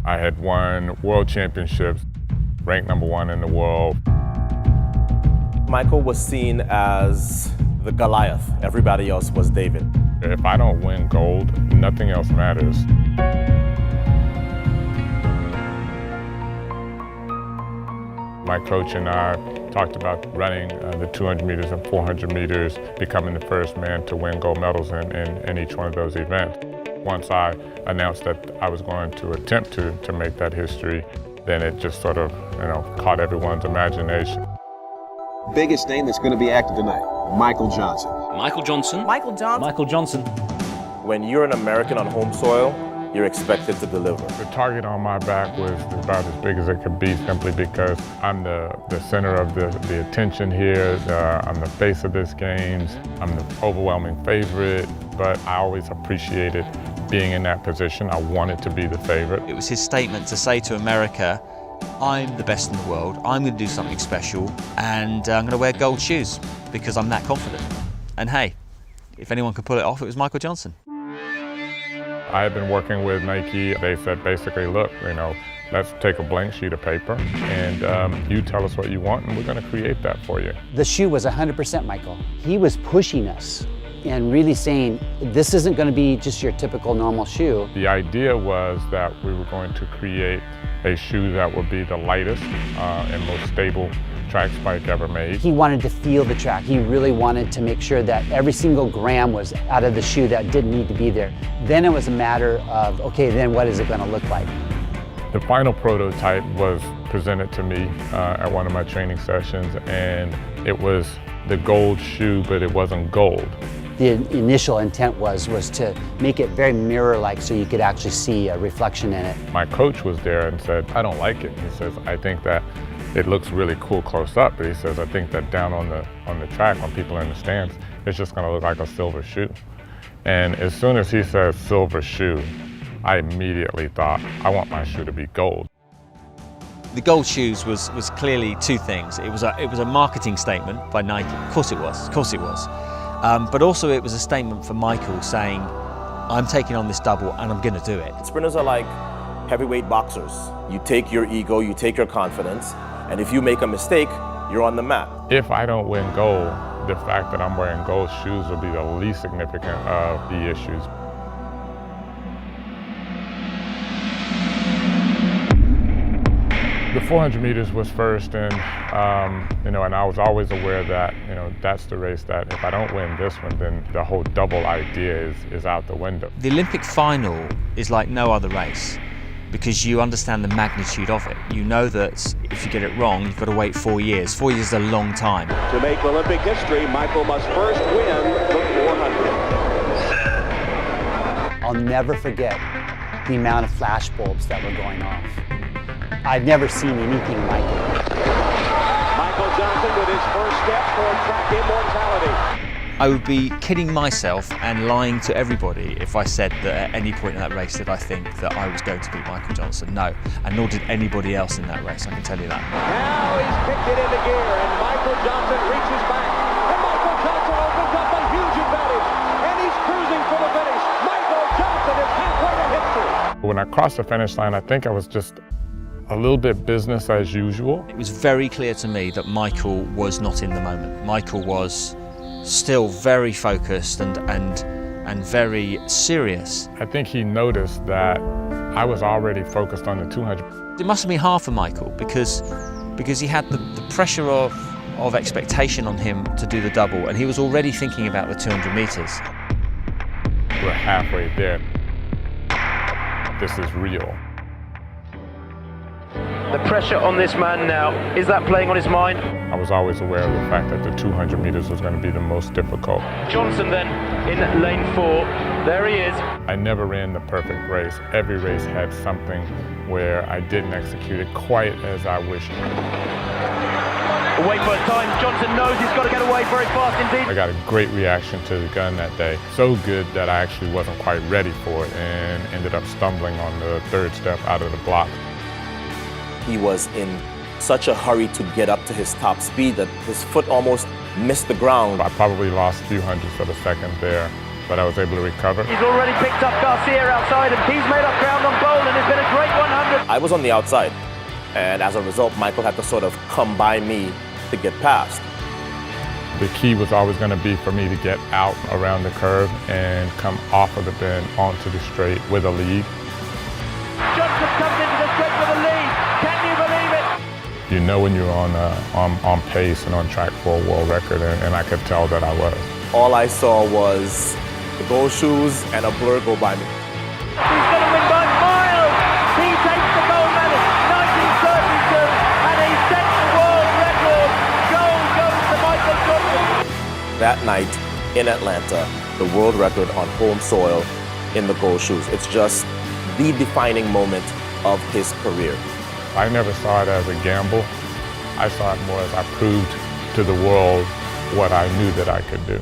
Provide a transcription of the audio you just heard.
I had won world championships, ranked #1 in the world. Michael was seen as the Goliath. Everybody else was David. If I don't win gold, nothing else matters. My coach and I talked about running the 200 meters and 400 meters, becoming the first man to win gold medals in each one of those events. Once I announced that I was going to attempt to make that history, then it just sort of, caught everyone's imagination. Biggest name that's going to be active tonight, Michael Johnson. Michael Johnson. Michael Johnson. Michael Johnson. When you're an American on home soil, you're expected to deliver. The target on my back was about as big as it could be, simply because I'm the center of the attention here. I'm the face of this games. I'm the overwhelming favorite, but I always appreciated being in that position. I wanted to be the favorite. It was his statement to say to America, I'm the best in the world, I'm going to do something special, and I'm going to wear gold shoes because I'm that confident. And hey, if anyone could pull it off, it was Michael Johnson. I had been working with Nike. They said basically, look, let's take a blank sheet of paper and you tell us what you want and we're going to create that for you. The shoe was 100% Michael. He was pushing us and really saying, this isn't going to be just your typical normal shoe. The idea was that we were going to create a shoe that would be the lightest and most stable track spike ever made. He wanted to feel the track. He really wanted to make sure that every single gram was out of the shoe that didn't need to be there. Then it was a matter of, okay, then what is it going to look like? The final prototype was presented to me at one of my training sessions, and it was the gold shoe, but it wasn't gold. The initial intent was to make it very mirror-like so you could actually see a reflection in it. My coach was there and said, I don't like it. He says, I think that it looks really cool close up, but he says, I think that down on the track, when people are in the stands, it's just gonna look like a silver shoe. And as soon as he said silver shoe, I immediately thought, I want my shoe to be gold. The gold shoes was clearly two things. It was a marketing statement by Nike. Of course it was. But also it was a statement for Michael saying, I'm taking on this double and I'm gonna do it. Sprinters are like heavyweight boxers. You take your ego, you take your confidence, and if you make a mistake, you're on the mat. If I don't win gold, the fact that I'm wearing gold shoes will be the least significant of the issues. The 400 meters was first, and and I was always aware that that's the race that if I don't win this one, then the whole double idea is out the window. The Olympic final is like no other race because you understand the magnitude of it. You know that if you get it wrong, you've got to wait 4 years. 4 years is a long time. To make Olympic history, Michael must first win the 400. I'll never forget the amount of flash bulbs that were going off. I've never seen anything like it. Michael Johnson with his first step toward track immortality. I would be kidding myself and lying to everybody if I said that at any point in that race that I think that I was going to beat Michael Johnson. No, and nor did anybody else in that race, I can tell you that. Now he's kicked it into gear and Michael Johnson reaches back. And Michael Johnson opens up a huge advantage. And he's cruising for the finish. Michael Johnson is halfway to history. When I crossed the finish line, I think I was just a little bit business as usual. It was very clear to me that Michael was not in the moment. Michael was still very focused and very serious. I think he noticed that I was already focused on the 200. It must have been hard for Michael because he had the pressure of expectation on him to do the double, and he was already thinking about the 200 meters. We're halfway there. This is real. The pressure on this man now, is that playing on his mind? I was always aware of the fact that the 200 meters was going to be the most difficult. Johnson then in lane 4, there he is. I never ran the perfect race. Every race had something where I didn't execute it quite as I wished. Away first time, Johnson knows he's got to get away very fast indeed. I got a great reaction to the gun that day. So good that I actually wasn't quite ready for it and ended up stumbling on the third step out of the block. He was in such a hurry to get up to his top speed that his foot almost missed the ground. I probably lost a few hundredths of a second there, but I was able to recover. He's already picked up Garcia outside and he's made up ground on Bold, and it's been a great 100 I was on the outside, and as a result, Michael had to sort of come by me to get past. The key was always going to be for me to get out around the curve and come off of the bend onto the straight with a lead. Johnson comes into the straight with a lead. Can you believe it? You know when you're on pace and on track for a world record, and I could tell that I was. All I saw was the gold shoes and a blur go by me. He's going to win by miles. He takes the gold medal, 1932, and he sets the world record. Gold goes to Michael Johnson. That night in Atlanta, the world record on home soil in the gold shoes. It's just the defining moment of his career. I never saw it as a gamble. I saw it more as I proved to the world what I knew that I could do.